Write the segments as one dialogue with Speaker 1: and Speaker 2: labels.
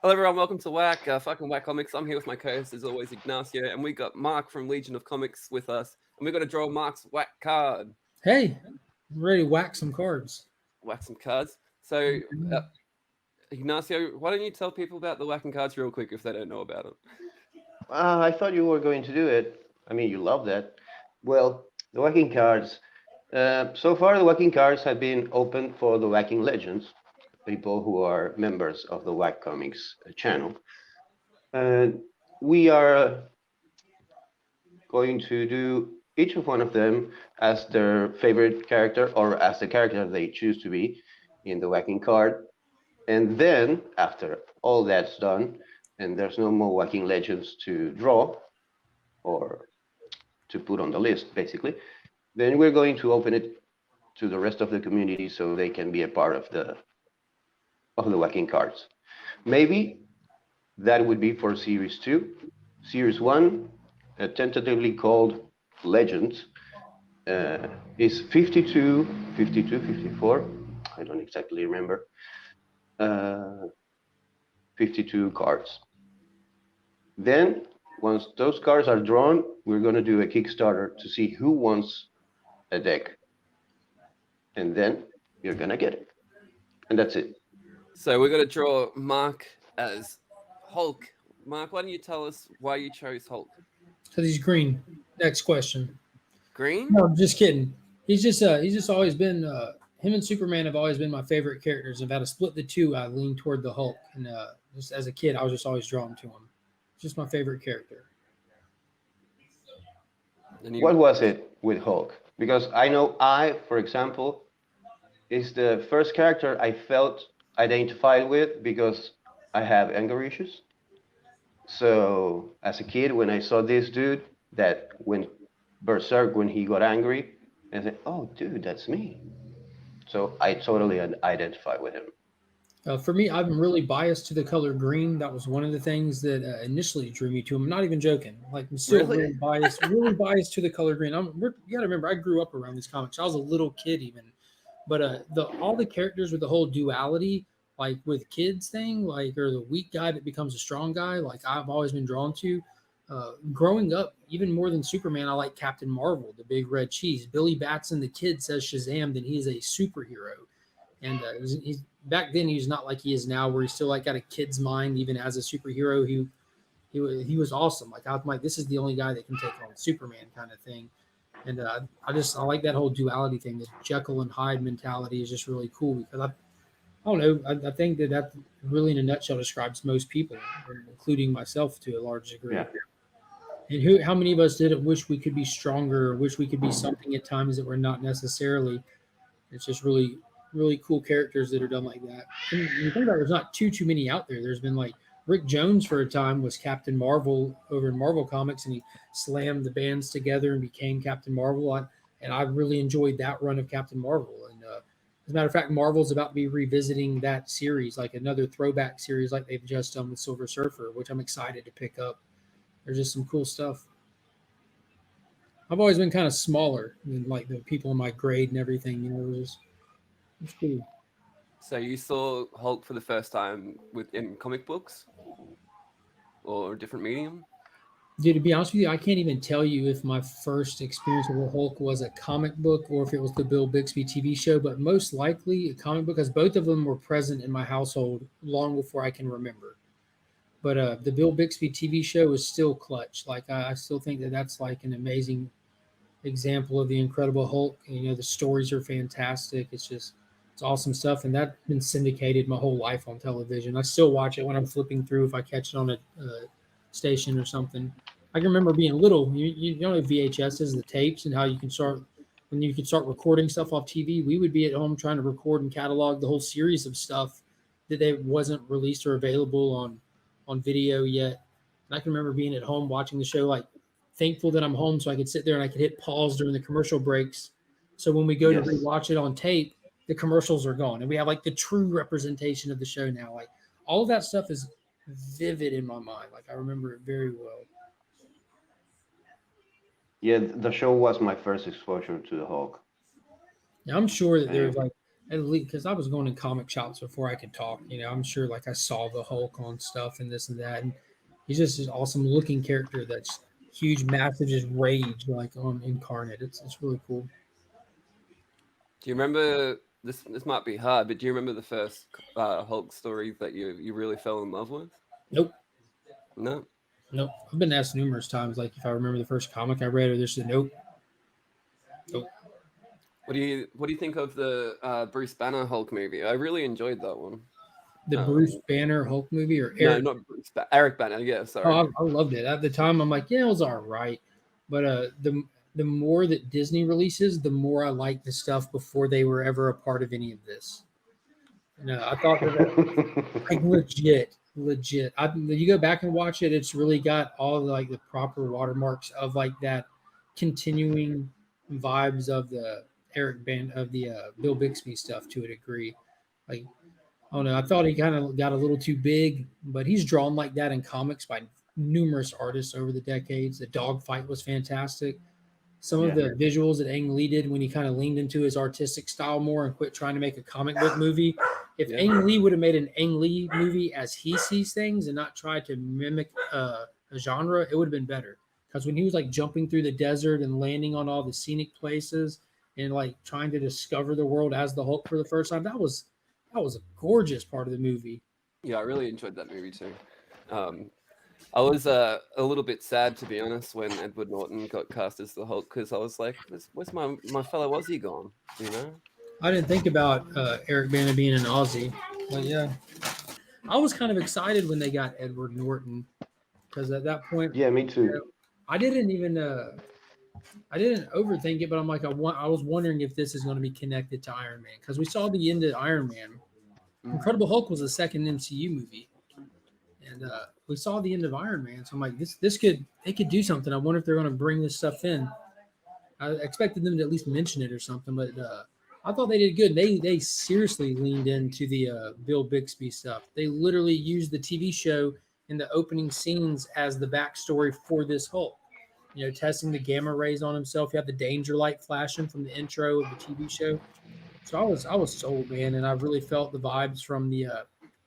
Speaker 1: Hello everyone, welcome to fucking Whack Comics. I'm here with my co-host as always, Ignacio, and we got Mark from Legion of Comics with us, and we're gonna draw Mark's whack card.
Speaker 2: Hey, I'm ready to whack some cards.
Speaker 1: Whack some cards. So, Ignacio, why don't you tell people about the whacking cards real quick if they don't know about it?
Speaker 3: I thought you were going to do it. I mean, you love that. Well, the whacking cards. So far, the whacking cards have been open for the whacking legends, people who are members of the Whack Comics channel. And we are going to do each of one of them as their favorite character or as the character they choose to be in the whacking card. And then, after all that's done, and there's no more whacking legends to draw or to put on the list, basically, then we're going to open it to the rest of the community so they can be a part of the whacking cards. Maybe that would be for Series 2. Series 1, tentatively called Legends, is 52, 52, 54. I don't exactly remember. 52 cards. Then, once those cards are drawn, we're going to do a Kickstarter to see who wants a deck. And then you're going to get it. And that's it.
Speaker 1: So we're gonna draw Mark as Hulk. Mark, why don't you tell us why you chose Hulk?
Speaker 2: Because he's green. Next question.
Speaker 1: Green?
Speaker 2: No, I'm just kidding. He's just always been him and Superman have always been my favorite characters. If I had to split the two, I lean toward the Hulk. And just as a kid, I was just always drawn to him. Just my favorite character.
Speaker 3: What was it with Hulk? Because I know for example, is the first character I felt identified with because I have anger issues. So as a kid, when I saw this dude that went berserk when he got angry, I said, "Oh, dude, that's me." So I totally identify with him.
Speaker 2: For me, I'm really biased to the color green. That was one of the things that initially drew me to him. I'm not even joking. Like, I'm still
Speaker 1: Really?
Speaker 2: really biased to the color green. You got to remember, I grew up around these comics. I was a little kid even, but all the characters with the whole duality, like with kids thing, like or the weak guy that becomes a strong guy, like I've always been drawn to. Growing up, even more than Superman, I like Captain Marvel, the big red cheese. Billy Batson, the kid, says Shazam, then he is a superhero. And he's back then he was not like he is now, where he's still like got a kid's mind, even as a superhero. He was awesome. Like I'm like, this is the only guy that can take on Superman kind of thing. And I like that whole duality thing. The Jekyll and Hyde mentality is just really cool because I don't know. I think that really in a nutshell describes most people, including myself to a large degree.
Speaker 3: Yeah.
Speaker 2: And how many of us did it wish we could be stronger, or wish we could be something at times that we're not necessarily? It's just really cool characters that are done like that. And you think about it, there's not too many out there. There's been like Rick Jones for a time was Captain Marvel over in Marvel Comics, and he slammed the bands together and became Captain Marvel. And I really enjoyed that run of Captain Marvel. And as a matter of fact, Marvel's about to be revisiting that series, like another throwback series, like they've just done with Silver Surfer, which I'm excited to pick up. There's just some cool stuff. I've always been kind of smaller than like the people in my grade and everything. It's cool.
Speaker 1: So you saw Hulk for the first time in comic books or a different medium?
Speaker 2: Dude, to be honest with you, I can't even tell you if my first experience with Hulk was a comic book or if it was the Bill Bixby TV show, but most likely a comic book because both of them were present in my household long before I can remember. But the Bill Bixby TV show is still clutch. Like I still think that that's like an amazing example of the Incredible Hulk. The stories are fantastic. It's awesome stuff, and that's been syndicated my whole life on television. I still watch it when I'm flipping through if I catch it on a station or something. I can remember being little. You know VHSs, the tapes, and how you can start when you could start recording stuff off TV. We would be at home trying to record and catalog the whole series of stuff that they wasn't released or available on video yet. And I can remember being at home watching the show, like thankful that I'm home so I could sit there and I could hit pause during the commercial breaks. So when we go to
Speaker 3: Yes.
Speaker 2: rewatch it on tape, the commercials are gone and we have like the true representation of the show now. Like all of that stuff is vivid in my mind. Like I remember it very well.
Speaker 3: Yeah, the show was my first exposure to the Hulk.
Speaker 2: Now I'm sure that there's
Speaker 3: And
Speaker 2: like at least because I was going in comic shops before I could talk. You know, I'm sure like I saw the Hulk on stuff and this and that, and he's just an awesome looking character that's huge, massive, just rage like on incarnate. It's really cool.
Speaker 1: Do you remember this? This might be hard, but do you remember the first Hulk story that you really fell in love with?
Speaker 2: Nope.
Speaker 1: No.
Speaker 2: Nope. I've been asked numerous times, like if I remember the first comic I read, or this. Nope. Nope.
Speaker 1: What do you think of the Bruce Banner Hulk movie? I really enjoyed that one.
Speaker 2: The Bruce Banner Hulk movie, or
Speaker 1: No,
Speaker 2: Eric?
Speaker 1: not Bruce. Eric Banner. Yeah, sorry.
Speaker 2: Oh, I loved it at the time. I'm like, yeah, it was all right, but the more that Disney releases, the more I like the stuff before they were ever a part of any of this. And I thought that like legit. You go back and watch it, it's really got all like the proper watermarks of like that continuing vibes of the Eric Band of the Bill Bixby stuff to a degree. Like, I don't know. I thought he kind of got a little too big, but he's drawn like that in comics by numerous artists over the decades. The dogfight was fantastic. Some of the visuals that Ang Lee did when he kind of leaned into his artistic style more and quit trying to make a comic book movie. If Ang Lee would have made an Ang Lee movie as he sees things and not tried to mimic a genre, it would have been better. Because when he was like jumping through the desert and landing on all the scenic places and like trying to discover the world as the Hulk for the first time, that was a gorgeous part of the movie.
Speaker 1: Yeah, I really enjoyed that movie too. I was a little bit sad, to be honest, when Edward Norton got cast as the Hulk, because I was like, "Where's my fellow Aussie gone?" You know.
Speaker 2: I didn't think about Eric Bana being an Aussie, but yeah, I was kind of excited when they got Edward Norton because at that point,
Speaker 3: Yeah, me too.
Speaker 2: You know, I didn't even I didn't overthink it, but I'm like I was wondering if this is going to be connected to Iron Man because we saw the end of Iron Man. Incredible Hulk was the second MCU movie, and we saw the end of Iron Man. So I'm like, they could do something. I wonder if they're going to bring this stuff in. I expected them to at least mention it or something, but I thought they did good. They seriously leaned into the Bill Bixby stuff. They literally used the TV show in the opening scenes as the backstory for this Hulk. You know, testing the gamma rays on himself. You have the danger light flashing from the intro of the TV show. So I was sold, man, and I really felt the vibes from the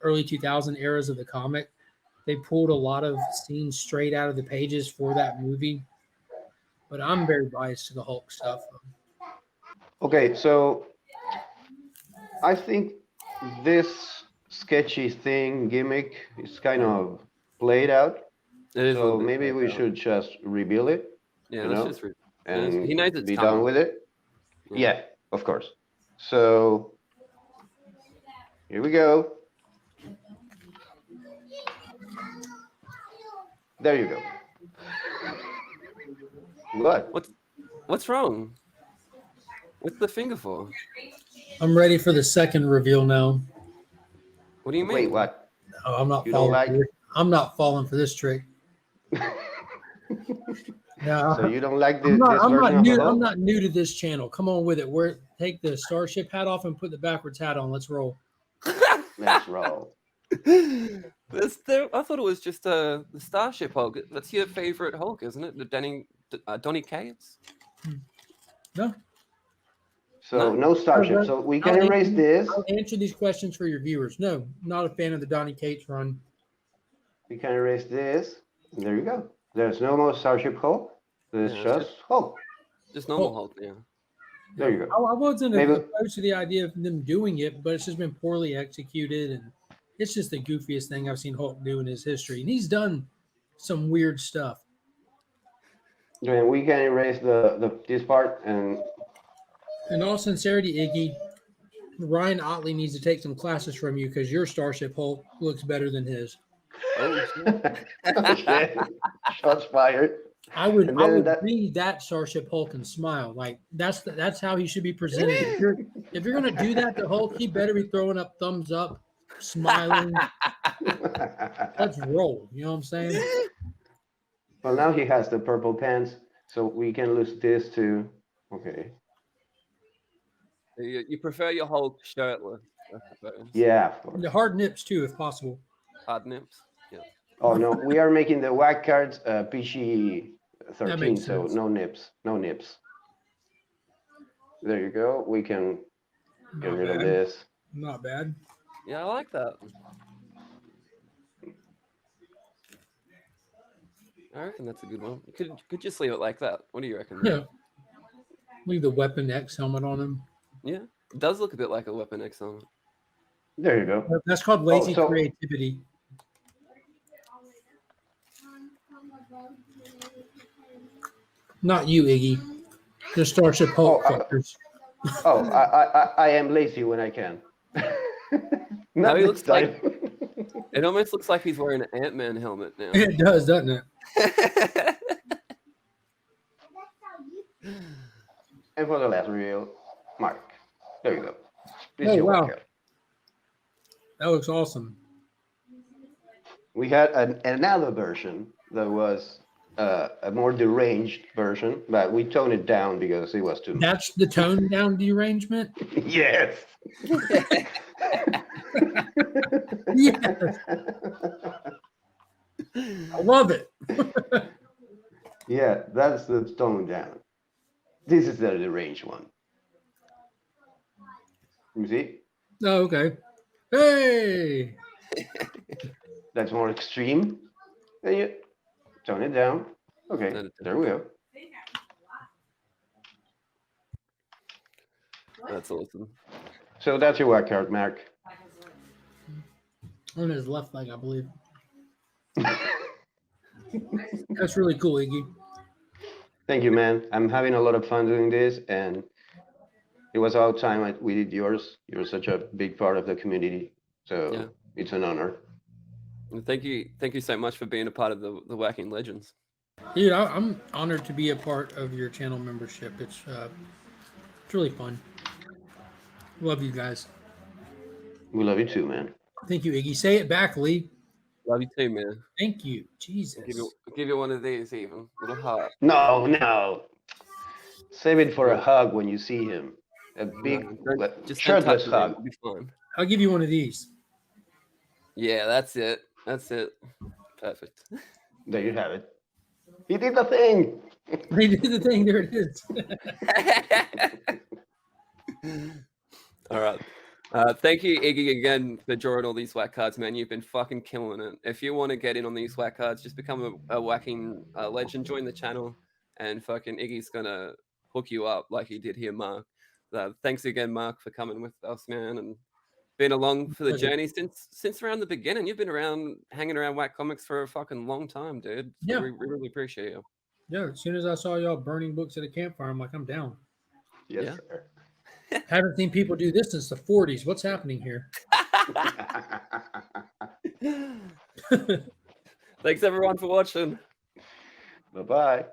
Speaker 2: early 2000 eras of the comic. They pulled a lot of scenes straight out of the pages for that movie. But I'm very biased to the Hulk stuff.
Speaker 3: Okay, so I think this sketchy thing gimmick is kind of played out. So maybe we should just reveal it.
Speaker 1: Yeah,
Speaker 3: let's just and
Speaker 1: he knows it's
Speaker 3: be
Speaker 1: coming.
Speaker 3: done with it. Yeah, of course. So here we go. There you go.
Speaker 1: What's wrong? What's the finger for?
Speaker 2: I'm ready for the second reveal now.
Speaker 1: What do you mean?
Speaker 3: Wait, what?
Speaker 2: Oh, I'm not
Speaker 3: You
Speaker 2: falling.
Speaker 3: don't like?
Speaker 2: I'm not falling for this trick. No,
Speaker 3: So you don't like this
Speaker 2: I'm
Speaker 3: version
Speaker 2: not
Speaker 3: of
Speaker 2: new.
Speaker 3: the
Speaker 2: I'm
Speaker 3: Hulk?
Speaker 2: not new to this channel. Come on with it. Take the Starship hat off and put the backwards hat on. Let's roll.
Speaker 3: Let's roll.
Speaker 1: I thought it was just the Starship Hulk. That's your favorite Hulk, isn't it? The Donny Cates?
Speaker 2: No.
Speaker 3: So no Starship. So we can erase this.
Speaker 2: I'll answer these questions for your viewers. No, not a fan of the Donny Cates run.
Speaker 3: We can erase this. And there you go. There's no more Starship Hulk. There's just Hulk.
Speaker 1: Just normal Hulk, yeah.
Speaker 3: There you go.
Speaker 2: I wasn't opposed to the idea of them doing it, but it's just been poorly executed, and it's just the goofiest thing I've seen Hulk do in his history. And he's done some weird stuff.
Speaker 3: And we can erase this part. And
Speaker 2: in all sincerity, Iggy, Ryan Otley needs to take some classes from you because your Starship Hulk looks better than his.
Speaker 1: Oh,
Speaker 3: okay. Shots fired.
Speaker 2: I would read that Starship Hulk and smile. Like that's how he should be presented. If you're gonna do that to Hulk, he better be throwing up thumbs up, smiling. Let's roll. You know what I'm saying?
Speaker 3: Well, now he has the purple pants, so we can lose this too. Okay.
Speaker 1: You prefer your Hulk shirtless, I suppose.
Speaker 3: Yeah, of course.
Speaker 2: The hard nips too, if possible.
Speaker 1: Hard nips. Yeah.
Speaker 3: Oh no, we are making the whack cards PG-13, so no nips, no nips. There you go. We can Get
Speaker 2: Not
Speaker 3: rid of
Speaker 2: bad.
Speaker 3: this.
Speaker 2: Not bad.
Speaker 1: Yeah, I like that. I reckon that's a good one. You could just leave it like that. What do you reckon?
Speaker 2: Yeah. Leave the Weapon X helmet on him.
Speaker 1: Yeah, it does look a bit like a Weapon X helmet.
Speaker 3: There you go.
Speaker 2: That's called lazy
Speaker 3: so-
Speaker 2: creativity. Not you, Iggy. The Starship Hulk fuckers.
Speaker 3: I am lazy when I can.
Speaker 1: Now
Speaker 3: Not
Speaker 1: he
Speaker 3: this
Speaker 1: looks like
Speaker 3: time.
Speaker 1: it almost looks like he's wearing an Ant-Man helmet now.
Speaker 2: It does, doesn't it?
Speaker 3: And for the last review, Mark. There you go. This
Speaker 2: Oh,
Speaker 3: is your
Speaker 2: wow.
Speaker 3: workout.
Speaker 2: That looks awesome.
Speaker 3: We had another version that was a more deranged version, but we toned it down because it was too much.
Speaker 2: That's the tone down derangement?
Speaker 3: Yes.
Speaker 2: Yes. I love it.
Speaker 3: Yeah, that's the tone down. This is the deranged one. You see?
Speaker 2: Oh, okay. Hey!
Speaker 3: That's more extreme. Then you tone it down. Okay, there we go.
Speaker 1: That's awesome.
Speaker 3: So that's your workout, Mark.
Speaker 2: On his left leg, I believe. That's really cool, Iggy.
Speaker 3: Thank you, man. I'm having a lot of fun doing this, and it was about time we did yours. You're such a big part of the community, so
Speaker 1: Yeah.
Speaker 3: It's an honor.
Speaker 1: And thank you so much for being a part of the Whacking Legends.
Speaker 2: Dude, I'm honored to be a part of your channel membership. It's really fun. Love you guys.
Speaker 3: We love you too, man.
Speaker 2: Thank you, Iggy. Say it back, Lee.
Speaker 1: Love you too, man.
Speaker 2: Thank you. Jesus.
Speaker 1: I'll give you one of these even. Little heart.
Speaker 3: No. Save it for a hug when you see him. A big,
Speaker 1: Just
Speaker 3: shirtless
Speaker 1: don't touch
Speaker 3: hug.
Speaker 1: me, it'll be fine.
Speaker 2: I'll give you one of these.
Speaker 1: Yeah, that's it. That's it. Perfect.
Speaker 3: There you have it. He did the thing.
Speaker 2: They did the thing. There it is.
Speaker 1: All right. Thank you, Iggy, again for drawing all these whack cards, man. You've been fucking killing it. If you want to get in on these whack cards, just become a whacking legend. Join the channel, and fucking Iggy's gonna hook you up like he did here, Mark. Thanks again, Mark, for coming with us, man, and been along for the journey since around the beginning. You've been around, hanging around Whack Comics for a fucking long time, dude. So
Speaker 2: Yeah.
Speaker 1: we really appreciate you.
Speaker 2: Yeah, as soon as I saw y'all burning books at a campfire, I'm like, I'm down.
Speaker 3: Yes,
Speaker 1: Yeah.
Speaker 3: sir.
Speaker 2: Haven't seen people do this since the 40s. What's happening here?
Speaker 1: Thanks everyone for watching.
Speaker 3: Bye-bye.